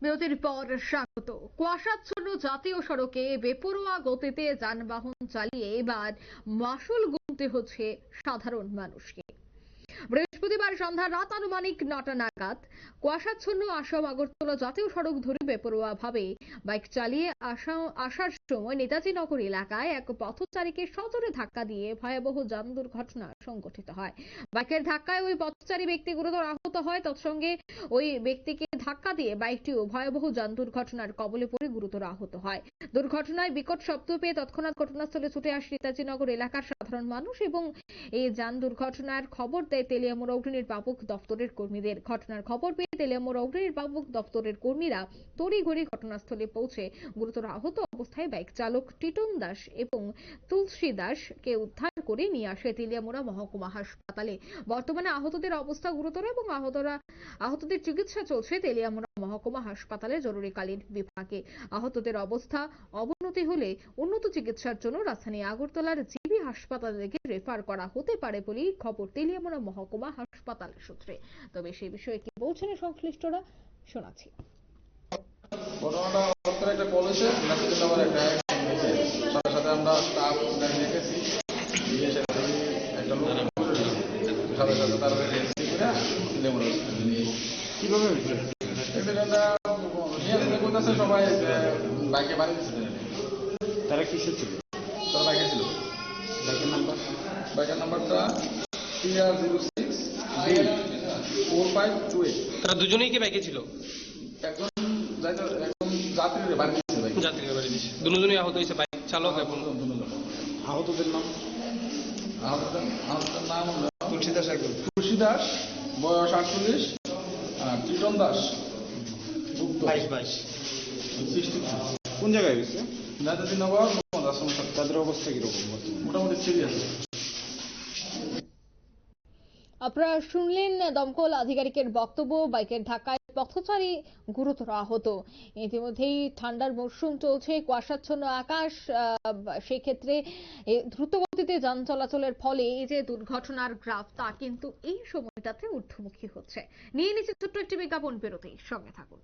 বিরতির পর স্বাগত। কুয়াশাচ্ছন্ন জাতীয় সড়কে বেপরোয়া গতিতে যানবাহন চালিয়ে এবার মাশুল গুনতে হচ্ছে সাধারণ মানুষকে। বৃহস্পতিবার সন্ধ্যা রাত আনুমানিক 9টা নাগাদ কুয়াশাচ্ছন্ন আসাম আগরতলা জাতীয় সড়ক ধরে বেপরোয়া ভাবে বাইক চালিয়ে আসার সময় নেতাজি নগর এলাকায় এক পথচারীকে সজোরে ধাক্কা দিয়ে ভয়াবহ যান দুর্ঘটনা সংঘটিত হয়। বাইকের ধাক্কায় ওই পথচারী ব্যক্তি গুরুতর আহত হয়। তৎসঙ্গে ওই ব্যক্তিকে ধাক্কা দিয়ে বাইকটিও ভয়াবহ যান দুর্ঘটনার কবলে পড়ে গুরুতর আহত হয়। দুর্ঘটনায় বিকট শব্দ পেয়ে তৎক্ষণাৎ ঘটনাস্থলে ছুটে আসে নেতাজি নগর এলাকার সাধারণ মানুষ এবং এই যান দুর্ঘটনার খবর দেয় তেলিয়ামুড়া অগ্নিনির্বাপক দপ্তরের কর্মীদের। ঘটনার খবর পেয়ে তেলিয়ামুড়া অগ্নিনির্বাপক দপ্তরের কর্মীরা তড়িঘড়ি ঘটনাস্থলে পৌঁছে গুরুতর আহত অবস্থায় বাইক চালক টিটন দাস এবং তুলসী দাসকে উদ্ধার করে নিয়ে আসে তেলিয়ামুড়া মহকুমা হাসপাতালে। বর্তমানে আহতদের অবস্থা গুরুতর এবং আহতদের চিকিৎসা চলছে তেলিয়ামুড়া মহকুমা হাসপাতালে জরুরিকালীন বিভাগে। আহতদের অবস্থা অবনতি হলে উন্নত চিকিৎসার জন্য রাজধানী আগরতলার জিবি হাসপাতালে রেফার করা হতে পারে বলে খবর তেলিয়ামুড়া মহকুমা হাসপাতালের সূত্রে। তবে সেই বিষয়ে কি বলছেন সংশ্লিষ্টরা শোনাচ্ছি। ঘটনাটা অবস্থায় একটা কল এসে মেসেজ নাম্বার একটা সাথে সাথে আমরা স্টাফ নিয়ে গেছি, গিয়ে সেটা একটা লোক সাথে সাথে তার রেজিস্ট্রি করে তেলিয়ামুড়া কিভাবে হয়েছে অ্যাক্সিডেন্টটা নিয়ে করতেছে সবাই বাইকে বাড়ি দিচ্ছে। তারা কিসে ছিল? তারা বাইকে ছিল। বাইকের নাম্বারটা TR06B4528। তারা দুজনেই কি বাইকে ছিল? একজন যাত্রীর বাড়ি দিচ্ছে, যাত্রীর বাড়ি দিচ্ছে। দুজনেই আহত হয়েছে, বাইক চালক এবং আহতদের নাম? আহতদের নাম হলো তুলসী দাস। একজন তুলসী দাস, বয়স 48, আর টিটন দাস 22 63। কোন জায়গায় গেছে? নেতাজি নগর আশ্রম। তাদের অবস্থা কিরকম বর্তমানে? মোটামুটি সিরিয়াস। আপনারা শুনলেন দমকল আধিকারিকের বক্তব্য। বাইকের ধাক্কায় পথচারী গুরুতর আহত। ইতিমধ্যেই ঠান্ডার মরশুম চলছে, কুয়াশাচ্ছন্ন আকাশ, সেই ক্ষেত্রে দ্রুত গতিতে যান চলাচলের ফলে এই যে দুর্ঘটনার গ্রাফ তা কিন্তু এই সময়টাতে ঊর্ধ্বমুখী হচ্ছে। নিয়ে নিচ্ছে ছোট্ট একটি বিজ্ঞাপন বিরতি, সঙ্গে থাকুন।